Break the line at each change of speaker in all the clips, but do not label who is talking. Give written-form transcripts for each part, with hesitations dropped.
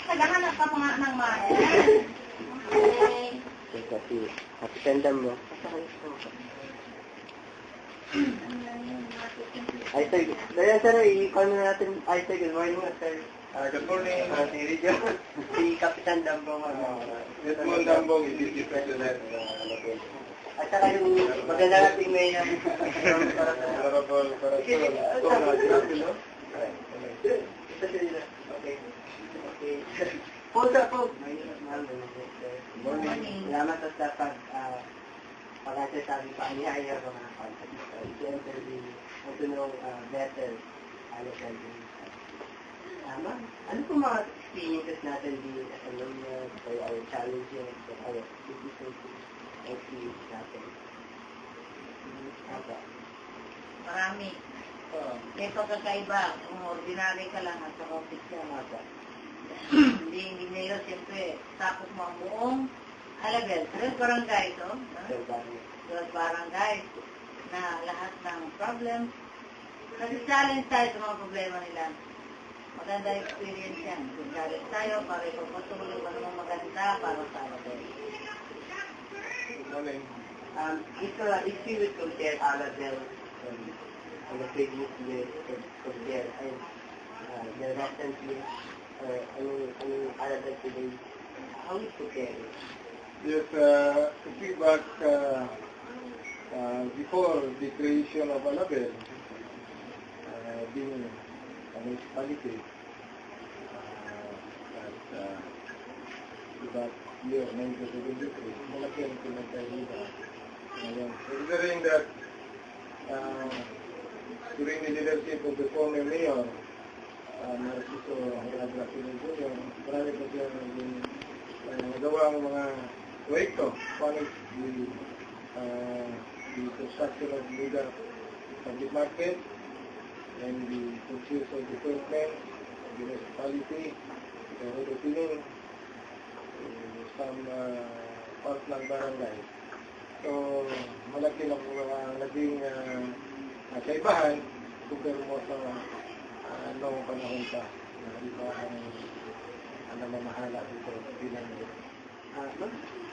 Naghahanap ka mga ng maya. Okay.
Happy tandem mo. Ay, sir. Dahil, sir, i-call na natin. Ay, sir, good morning, sir.
Good morning.
Si Ridjo. Si Kapitan Dambong.
Edmond Dambong, EDC President.
At saka yung maganda nating may
Honorable Corazon.
Okay. Pusa po.
Morning.
Salamat sa pag-asasabi pa niya ayaw ko mga contact. To interview, to know better ano po mga experiences natin din as a lawyer or our challenges or our difficulties experience natin?
Marami. May pagkakaiba. Kung ordinary ka lang at sa office ka lang. Hindi ngayon, siyempre, tapos mo ang buong level. 12 barangay ito. 12 barangay na lahat ng problems. Nag-challenge tayo sa mga problema nila. Maganda experience yan. Nag-challenge tayo para ipapatuloy pa naman maganda para sa level.
Good morning.
If you would compare Alabel on the previous years, compare the recent years, Alabel today, how would you compare it?
Yes, feedback before the creation of Alabel, being a municipality, that year, 1973, malaki ang pinagkaiba. Considering that during the leadership of the former mayor, Narciso Herrera Jr., marami pa siya nagawa ang mga proyekto. One is the construction of legal public market and the purchase of development of the municipality, the road opening, some part ng barangay. So, malaki na po naging kaibahan kung mo sa noong panahon pa na iba ang namamahala dito bilang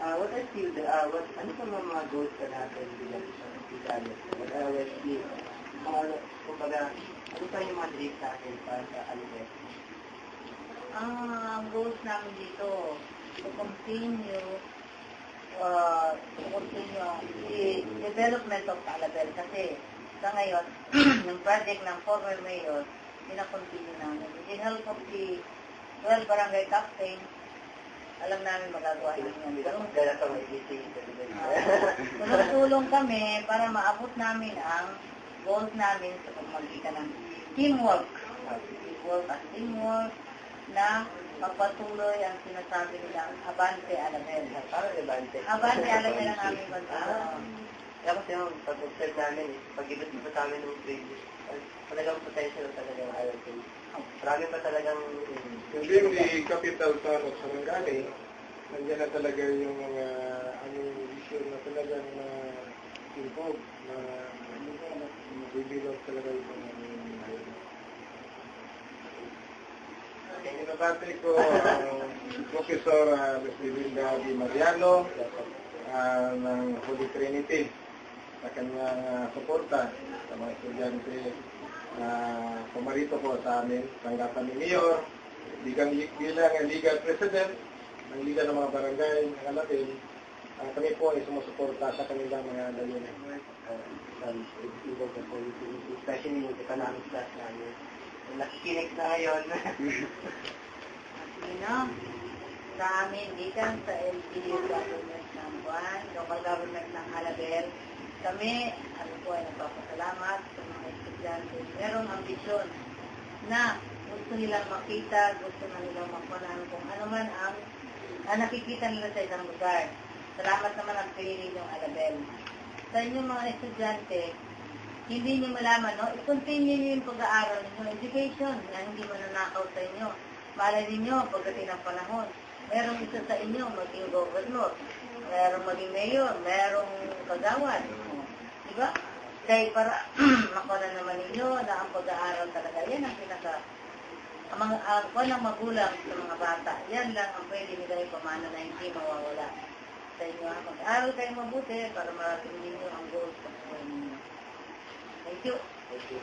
what I feel, ano pa mga goals ka natin bilang Italia? What I always feel, kumbaga, ano pa yung mga dreams natin para sa Alabel?
Ang goals namin dito, to continue the development of Alabel kasi sa ngayon, yung project ng former mayor, pinakontinue namin. With the help of the 12 barangay captain, alam namin magagawa namin yan. Tulong kami para maabot namin ang goals namin sa pagmamagitan ng teamwork. Teamwork na magpatuloy ang sinasabi nilang Abante Alabel. Abante Alabel ang aming bansa.
Kaya kasi yung pag-observe namin, pag-ibig pa sa amin ng previous, talagang potential talagang Alabel. Marami pa talagang...
Hindi the capital town of Sarangani, nandiyan na talaga yung mga vision na talagang involved na mabibilog talaga yung mga Inabati ko Professor Linda Di Mariano ng Holy Trinity sa kanyang suporta sa mga estudyante pumarito po sa amin, tanggapan ni Mayor, bilang legal president ng Liga ng mga Barangay ng Alabel. Kami po ay sumusuporta sa kanilang mga layunin.
Especially yung economic class namin. Nakikinig na ngayon.
Sa amin, gikan sa LGU government ng Buwan, local government ng Alabel, kami, po ay nagpapasalamat sa mga estudyante. Merong ambisyon na gusto nilang makita, gusto na nilang makunan kung ano man ang nakikita nila sa isang lugar. Salamat naman ang pinili niyong Alabel. Sa inyong mga estudyante, hindi niyo malaman, no? I-continue niyo yung pag-aaral ninyo, education, na hindi mananakaw sa inyo. Malay ninyo, pagdating ng panahon, merong isa sa inyo maging governor, merong maging mayor, merong kagawad. Diba? Kaya para makuha naman ninyo na ang pag-aaral talaga, yan ang ang mga walang magulang sa mga bata. Yan lang ang pwede nila ipamana na hindi mawawala sa inyo. Mag-aaral kayo mabuti para marating ninyo ang goals sa buhay ninyo. Thank you.
Thank you.